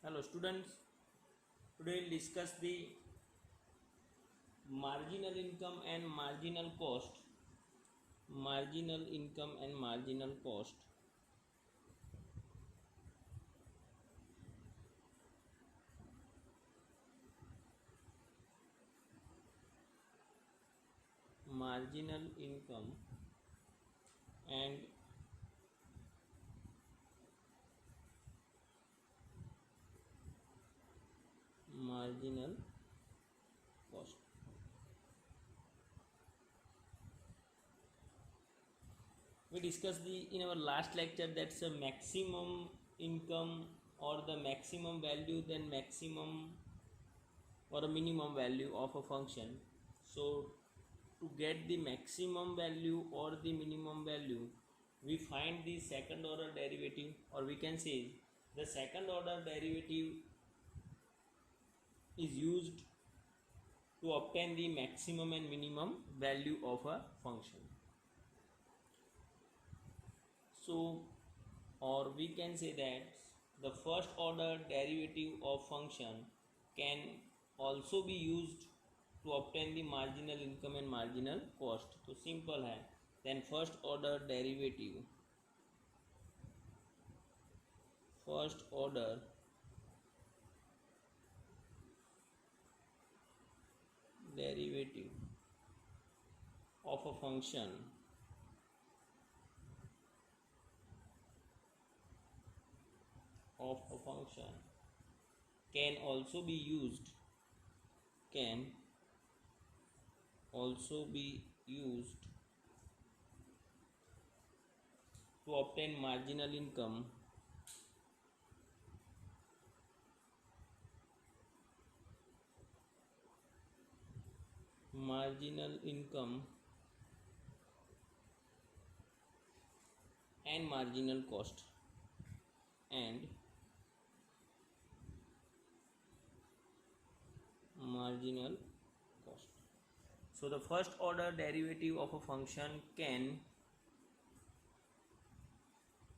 Hello students, today we'll discuss the marginal income and marginal cost. Marginal income and marginal cost. Marginal income and marginal cost. We discussed in our last lecture that's a maximum income or the maximum value, then maximum or a minimum value of a function. So to get the maximum value or the minimum value, we find the second order derivative, or we can say the second order derivative is used to obtain the maximum and minimum value of a function. So, or we can say that the first order derivative of function can also be used to obtain the marginal income and marginal cost. तो simple है. Then first order derivative of a function can also be used to obtain marginal income and marginal cost. So the first order derivative of a function can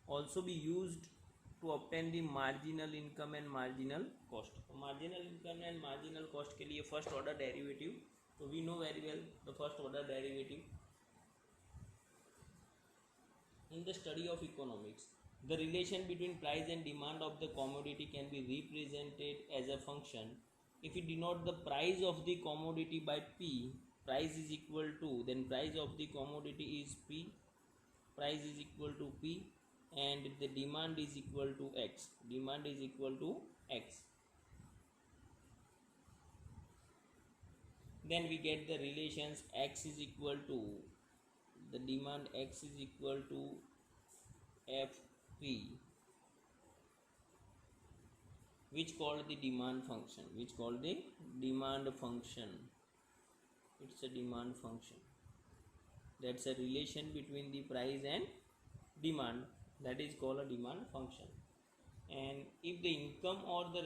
also be used to obtain the marginal income and marginal cost. तो marginal income and marginal cost के लिए first order derivative, so we know very well the first order derivative. In the study of economics, the relation between price and demand of the commodity can be represented as a function. If we denote the price of the commodity by P, price is equal to, then price of the commodity is P, price is equal to P, and the demand is equal to X. Then we get the relations X is equal to, the demand X is equal to Fp, which called the demand function. It's a demand function. That's a relation between the price and demand, that is called a demand function. And if the income or the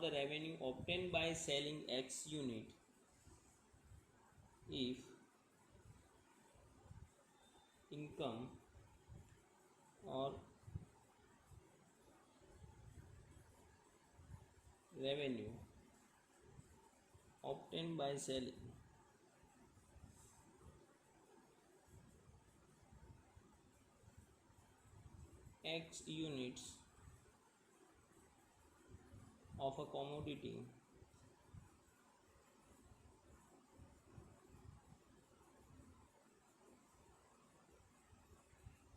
revenue obtained by selling X unit, if income or revenue obtained by selling X units of a commodity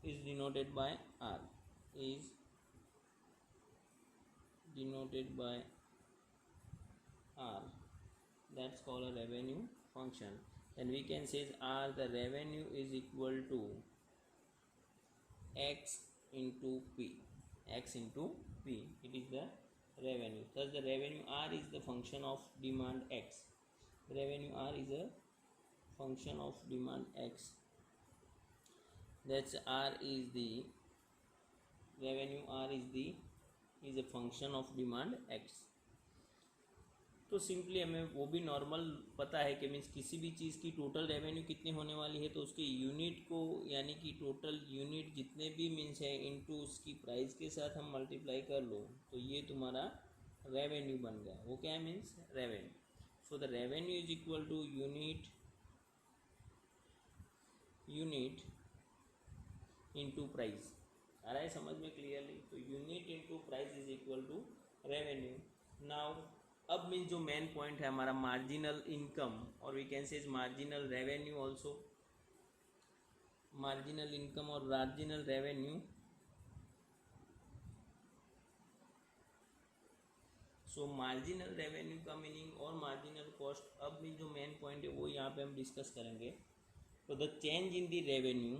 is denoted by R, that's called a revenue function. Then we can say R, the revenue is equal to X into P. It is the revenue. Thus the revenue R is the function of demand X. Revenue R is a function of demand X. That's R is the revenue. R is a function of demand X. तो simply हमें वो भी normal पता है कि means किसी भी चीज़ की टोटल रेवेन्यू कितनी होने वाली है तो उसके यूनिट को यानी कि टोटल यूनिट जितने भी मीन्स है इनटू उसकी प्राइस के साथ हम मल्टीप्लाई कर लो तो ये तुम्हारा रेवेन्यू बन गया। वो क्या है means revenue. So the revenue is equal to unit into price. आ रहा है समझ में क्लियरली? तो unit into price is equal to revenue. Now अब मीन्स जो मेन पॉइंट है हमारा मार्जिनल इनकम और we can say is marginal revenue also. Marginal income और marginal revenue. So marginal revenue का मीनिंग और मार्जिनल कॉस्ट अब मीन जो मेन पॉइंट है वो यहाँ पे हम डिस्कस करेंगे। तो the change in the revenue,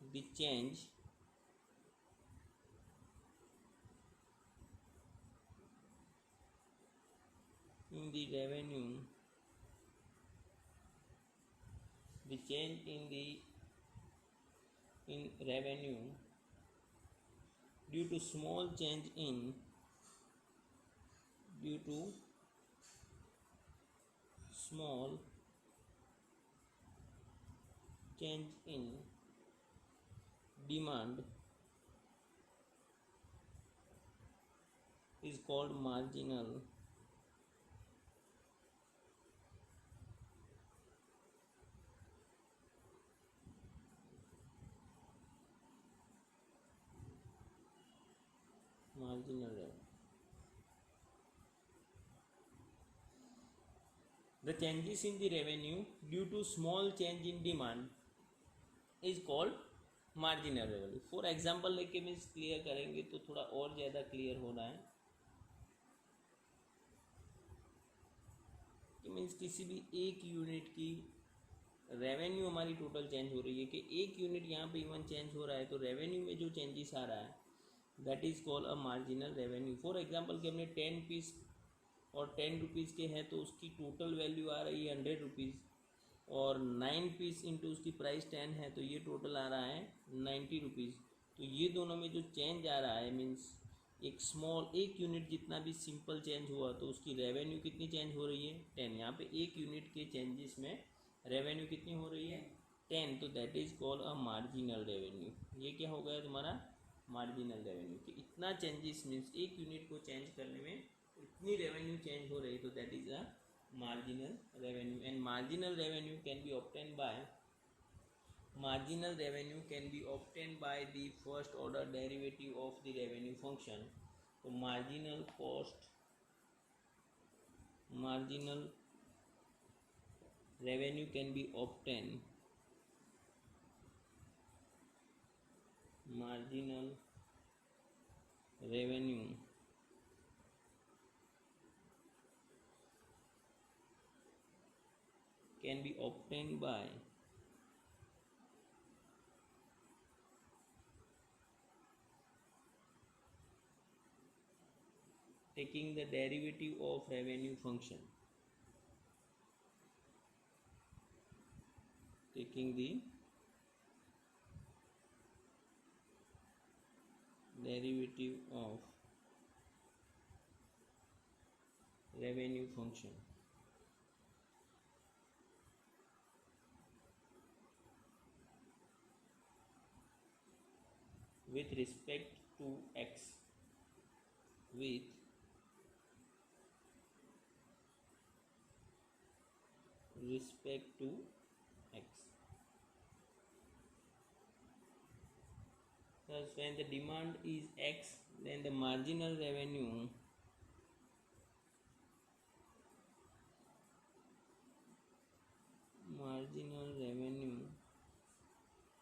the change in the revenue, the change in revenue due to small change in demand is called marginal revenue. The changes in the revenue due to small change in demand is called marginal revenue. For example लेके means clear करेंगे तो थोड़ा और ज़्यादा clear हो रहा है कि मीन्स किसी भी एक यूनिट की रेवेन्यू हमारी टोटल चेंज हो रही है कि एक यूनिट यहाँ पे इवन चेंज हो रहा है तो रेवेन्यू में जो चेंजेस आ रहा है that is called a marginal revenue. For example कि हमने 10 पीस और 10 रुपीज़ के हैं तो उसकी टोटल वैल्यू आ रही है 100 रुपीज़ और 9 पीस इंटू उसकी प्राइस 10 है तो ये टोटल आ रहा है 90 रुपीज़। तो ये दोनों में जो चेंज आ रहा है मीन्स एक यूनिट जितना भी सिंपल चेंज हुआ तो उसकी रेवेन्यू कितनी चेंज हो रही है 10। यहाँ पे एक यूनिट के चेंजेस में रेवेन्यू कितनी हो रही है 10, तो that is called a marginal revenue. ये क्या हो गया तुम्हारा मार्जिनल रेवेन्यू कि इतना चेंजेस मीन्स एक यूनिट को चेंज करने में इतनी रेवेन्यू चेंज हो रही तो that is a marginal revenue। And marginal revenue can be obtained by the first order derivative of the revenue function। तो marginal revenue can be obtained by taking the derivative of revenue function, taking the derivative of revenue function with respect to x, with respect to x। Thus when the demand is x then the marginal revenue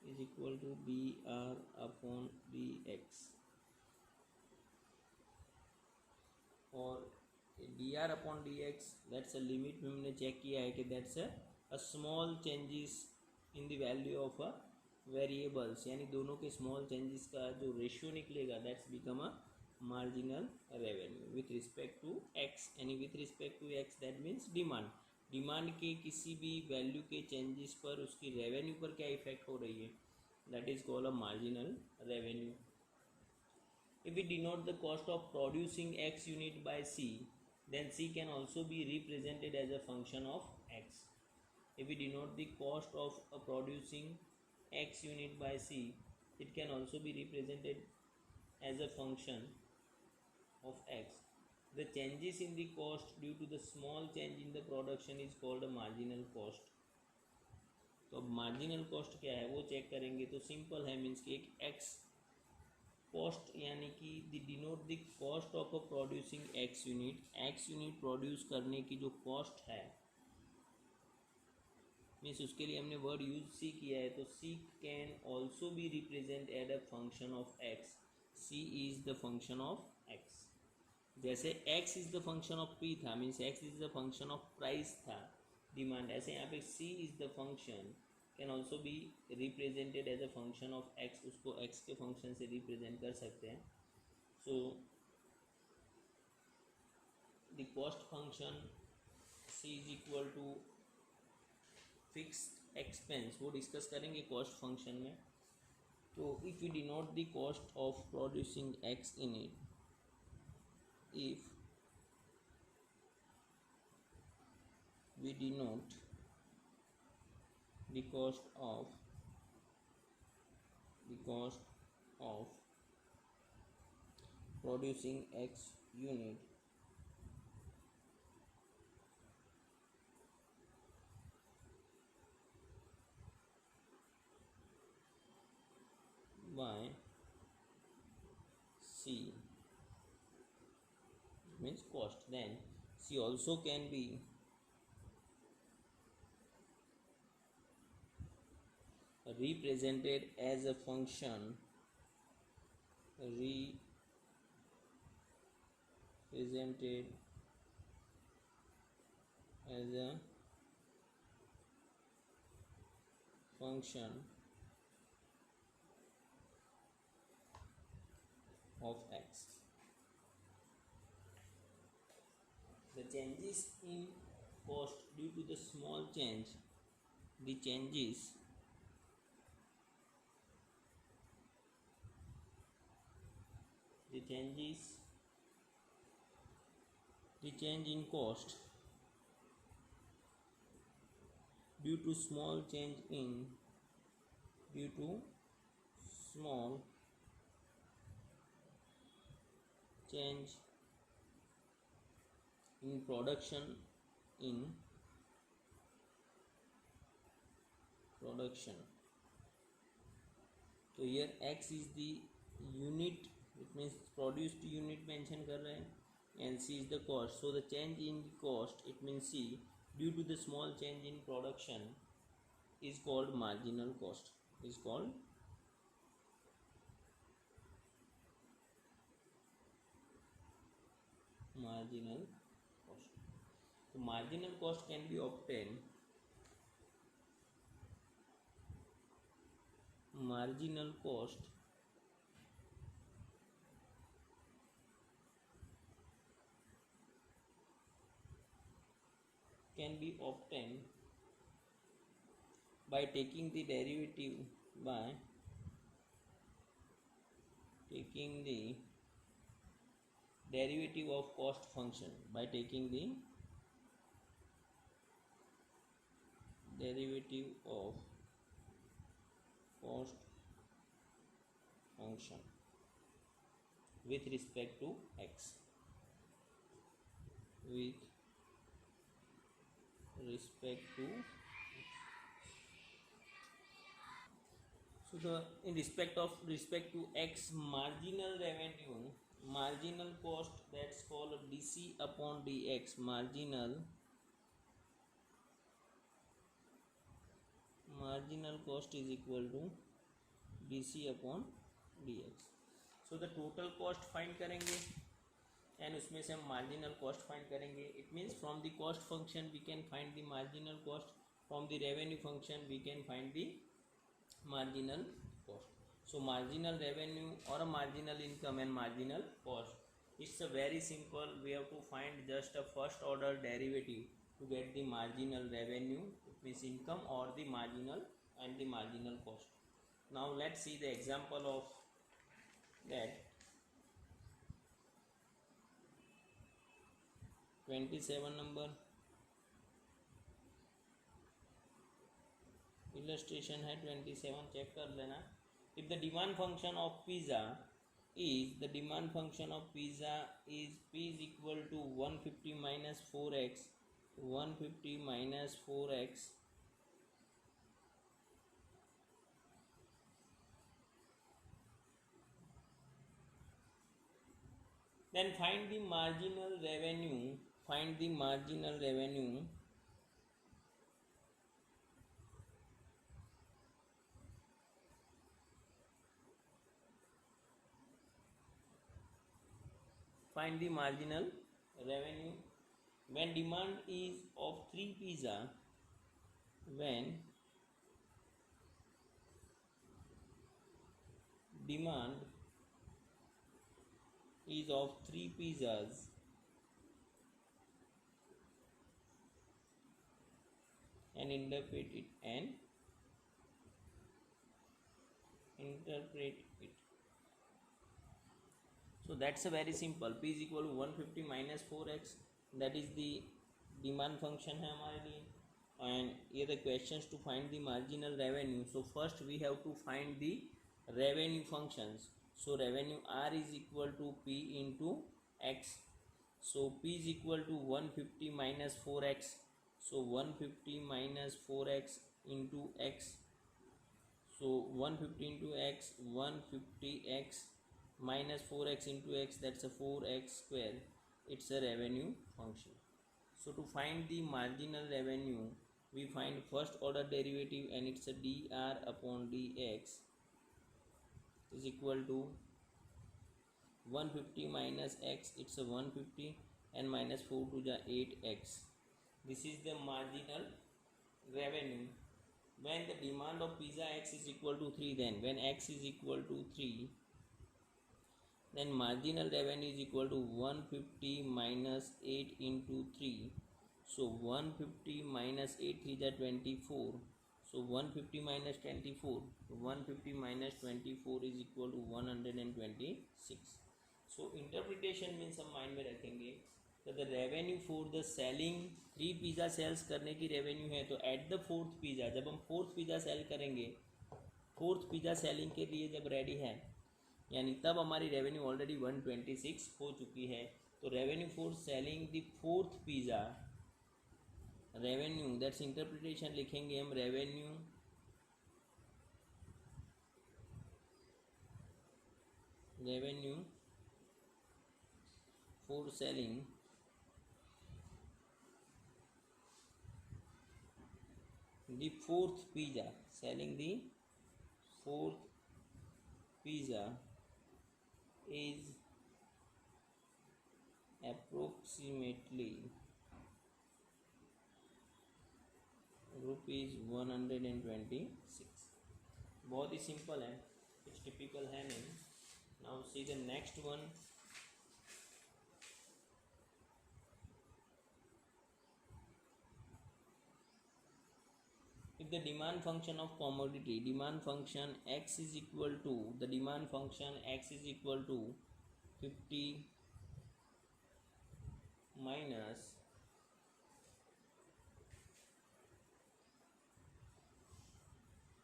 is equal to dr upon dx। और dr upon dx that's a limit में हमने check किया है कि that's a small changes in the value of a variables, यानी दोनों के small changes का जो रेशियो निकलेगा that's become a marginal revenue with respect to X. यानी with respect to X that means demand के किसी भी वैल्यू के चेंजेस पर उसकी रेवेन्यू पर क्या इफेक्ट हो रही है that is called a marginal revenue. If we denote the cost of producing x unit by c then C can also be represented as a function of X. If we denote the cost of producing X unit by C, it can also be represented as a function of X. The changes in the cost due to the small change in the production is called a marginal cost. तो अब marginal cost क्या है वो check करेंगे. तो simple है, means कि एक एक्स कॉस्ट यानी कि the denote the cost of a producing x unit produce करने की जो कॉस्ट है, मीन्स उसके लिए हमने वर्ड यूज सी किया है. तो C can also be represented a function of X. C is the function of X. जैसे x is the function of p था, means x is the function of price था, demand, ऐसे यहाँ पे c is the function can also be represented as a function of x. उसको x के फंक्शन से रिप्रेजेंट कर सकते हैं. So the cost function c is equal to fixed expense, वो डिस्कस करेंगे कॉस्ट फंक्शन में. तो if you denote the cost of producing x in it, if we denote the cost of producing x unit by C, means cost, then C also can be represented as a function of x. The changes in cost due to the small change, the change in cost due to small change in production तो here x is the unit, it means produced unit mention कर रहे हैं, and C is the cost. So the change in cost, it means C, due to the small change in production is called marginal cost, is called marginal cost. So marginal cost can be obtained, marginal cost can be obtained by taking the derivative of cost function, by taking the derivative of cost function with respect to x, with respect to so the in respect to x, marginal cost, that's called dc upon dx. Marginal cost is equal to dc upon dx. so the total cost find करेंगे and उसमें से हम marginal cost find करेंगे. It means from the cost function we can find the marginal cost, from the revenue function we can find the marginal cost. So marginal revenue or a marginal income and marginal cost, it's a very simple. We have to find just a first order derivative to get the marginal revenue, it means income, or the marginal and the marginal cost. Now let's see the example of that. 27 number illustration है 27, check कर लेना. If the demand function of pizza is the demand function of pizza is p is equal to 150 minus 4x 150 minus 4x then find the marginal revenue. Find the marginal revenue find the marginal revenue when demand is of 3 pizza. When demand is of 3 pizzas and interpret it. So that's a very simple. P is equal to 150 minus 4x, that is the demand function है हमारे लिए. And here the questions to find the marginal revenue. So first we have to find the revenue functions. So revenue R is equal to P into X. So P is equal to 150 minus 4x. So 150 minus 4x into X. So 150 into X, 150x minus 4x into x, that's a 4x square. It's a revenue function. So to find the marginal revenue, we find first order derivative, and it's a dr upon dx is equal to 150 minus x, it's a 150, and minus 4 to the 8x. This is the marginal revenue. When the demand of pizza x is equal to 3, then when x is equal to 3, then marginal revenue is equal to 150 minus 8 into 3. So 150 minus 8 3 is 24. So 150 minus 24, 150 minus 24 is equal to 126. So interpretation means हम mind में रखेंगे तो the revenue for the selling 3 pizza sales करने की revenue है. तो at the fourth pizza, जब हम फोर्थ पिज़्ज़ा सेल करेंगे, फोर्थ पिज़्ज़ा सेलिंग के लिए जब रेडी है, यानी तब हमारी रेवेन्यू ऑलरेडी 126 हो चुकी है. तो revenue for selling the fourth pizza, revenue that's interpretation लिखेंगे हम. Revenue for selling the fourth pizza, selling the fourth pizza is approximately rupees 126. बहुत ही सिंपल है, कुछ टिपिकल है नहीं. Now see the next one. If the demand function of commodity, demand function x is equal to, the demand function x is equal to 50 minus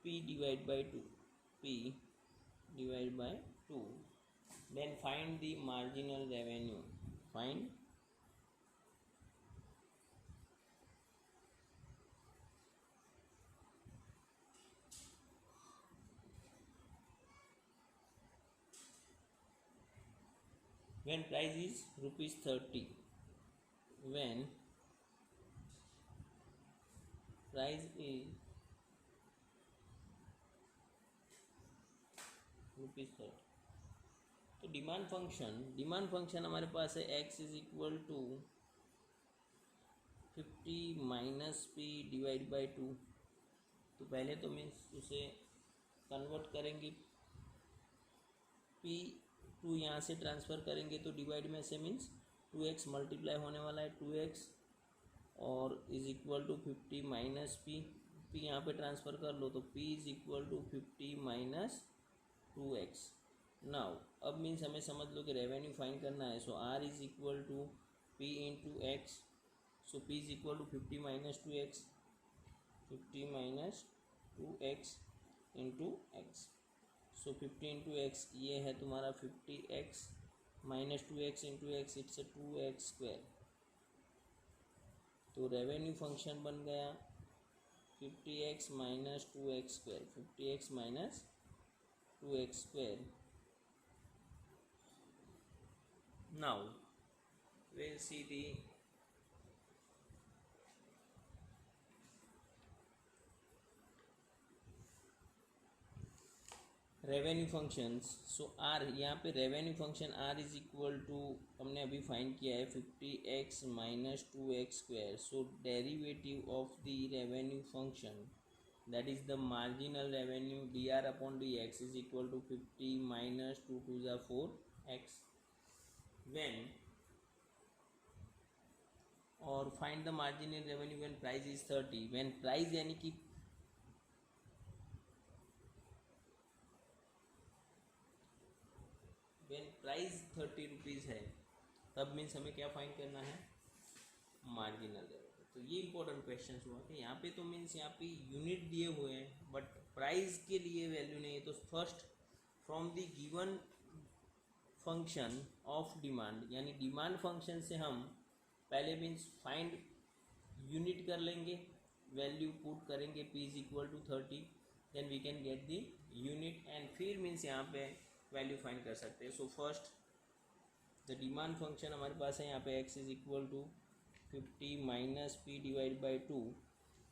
p divided by 2, p divided by 2, then find the marginal revenue. Find when price is rupees 30, when price is rupees 30. तो demand function हमारे पास है x is equal to 50 minus p divide by 2. तो पहले तो means उसे convert करेंगे, p 2 यहाँ से ट्रांसफ़र करेंगे तो डिवाइड में से मीन्स 2x मल्टीप्लाई होने वाला है 2x, और is equal to 50 minus p यहाँ पे ट्रांसफ़र कर लो तो p is equal to 50 minus 2x. Now अब मीन्स हमें समझ लो कि रेवेन्यू फाइंड करना है. So r is equal to p into x. So p is equal to 50 minus 2x, 50 minus 2x into x. So 50 into x ये है तुम्हारा 50x minus 2x into x, it's 2x square. तो revenue function बन गया 50x minus 2x square, 50x minus 2x square. Now we'll see the revenue functions. So r, यहाँ पे revenue function r is equal to हमने अभी find किया है 50x minus 2x square. So derivative of the revenue function that is the marginal revenue dr upon dx is equal to 50 minus 2 to the 4x. When और find the marginal revenue when price is 30. when price यानी कि when price 30 rupees है तब means हमें क्या find करना है, marginal revenue. तो ये इंपॉर्टेंट क्वेश्चन हुआ कि यहाँ पे तो मीन्स यहाँ पे यूनिट दिए हुए हैं बट प्राइस के लिए वैल्यू नहीं है. तो first from the given function of demand, यानी डिमांड फंक्शन से हम पहले मीन्स फाइंड यूनिट कर लेंगे, वैल्यू पुट करेंगे p is equal to 30, then we can get the unit and फिर मीन्स यहाँ पे वैल्यू फाइंड कर सकते हैं. So first the demand function हमारे पास है यहाँ पे x is equal to 50 minus p divide by 2.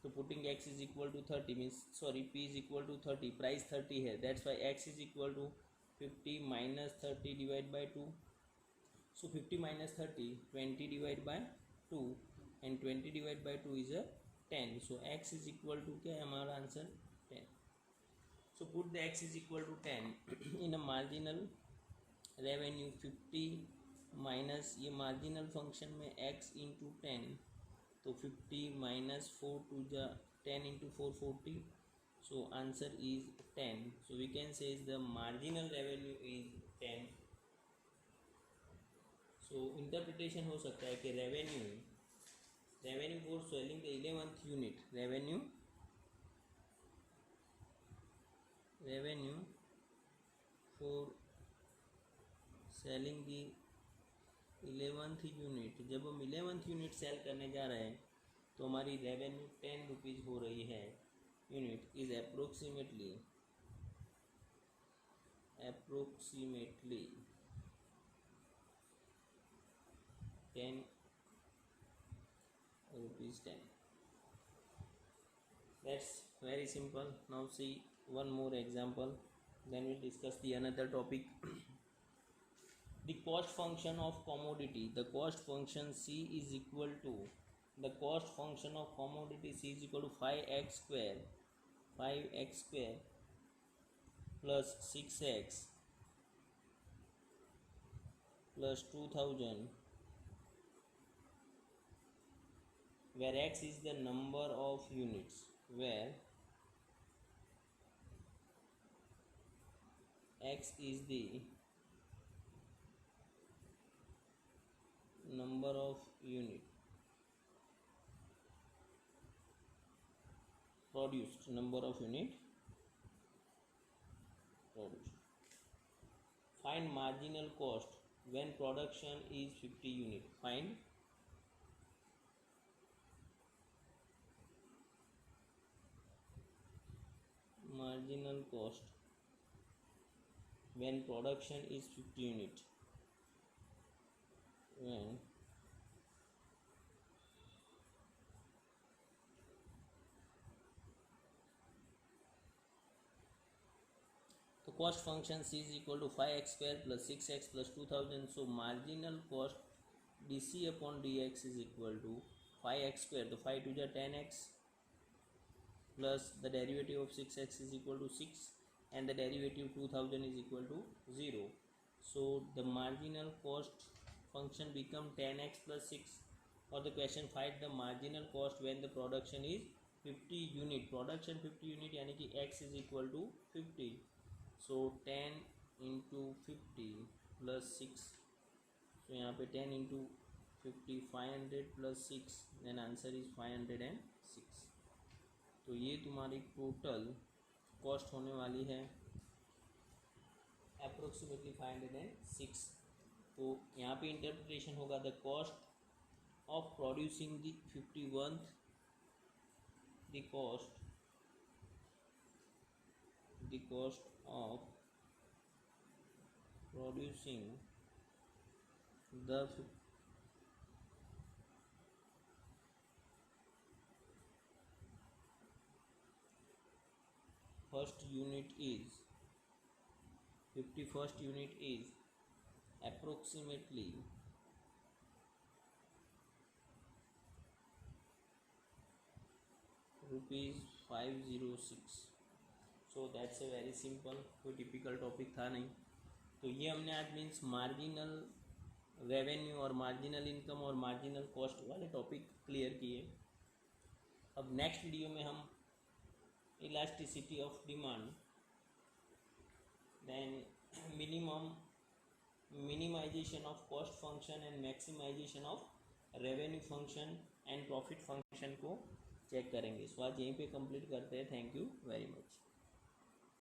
तो putting x is equal to 30 means sorry p is equal to 30, price 30 है, that's why x is equal to 50 minus 30 divide by 2. So 50 minus 30 20 divide by 2 and 20 divide by 2 is 10. So x is equal to क्या है हमारा answer 10. So put the x is equal to 10 in a marginal revenue 50 minus ये marginal function में x into 10, तो 50 minus 4 to the 10 into 4 40. So answer is 10. So we can say the marginal revenue is 10. So interpretation हो सकता है कि revenue for selling the 11th unit, revenue for selling the 11th unit. जब हम 11th unit cell करने जा रहे हैं तो हमारी रेवेन्यू 10 रुपीज़ हो रही है unit, is approximately 10 rupees 10. That's very simple. Now see one more example, then we'll discuss the another topic. The cost function of commodity, the cost function c is equal to, the cost function of commodity c is equal to 5x square plus 6x plus 2000, where x is the number of units, where x is the number of unit produced, number of unit produced. Find marginal cost when production is 50 unit. Find marginal cost when production is 50 unit. When the cost function c is equal to 5x square plus 6x plus 2000. So marginal cost dc upon dx is equal to 5x square, तो 5 to the 10x plus the derivative of 6x is equal to 6 and the derivative 2000 is equal to 0. So the marginal cost function become 10x plus 6. or the question find the marginal cost when the production is 50 unit, production 50 unit यानी कि x is equal to 50. So 10 into 50 plus 6, so यहाँ पे 10 into 50 500 plus 6 then answer is 506। तो ये तुम्हारी total cost होने वाली है अप्रोक्सीमेटली 506। तो यहाँ पे इंटरप्रिटेशन होगा the cost of producing the 51th, the cost of producing the first unit is 51st unit is approximately ₹506। So that's a very simple, कोई टिपिकल टॉपिक था नहीं। तो ये हमने आज मीन्स मार्जिनल रेवेन्यू और मार्जिनल इनकम और मार्जिनल कॉस्ट वाले टॉपिक क्लियर किए। अब नेक्स्ट वीडियो में हम elasticity of demand, then minimization of cost function and maximization of revenue function and profit function को चेक करेंगे। सो आज यहीं पे कंप्लीट करते हैं। Thank you very much.